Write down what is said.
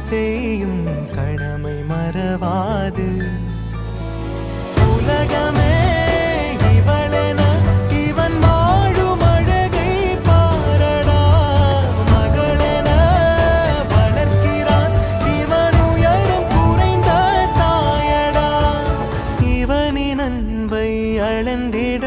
செய்யும் கடமை மறவாது. உலகமே இவளென இவன் வாழும் அழகை பாரடா. மகளென வளர்க்கிறான் இவன் உயரம் குறைந்த தாயடா. இவனின் அன்பை அளந்திட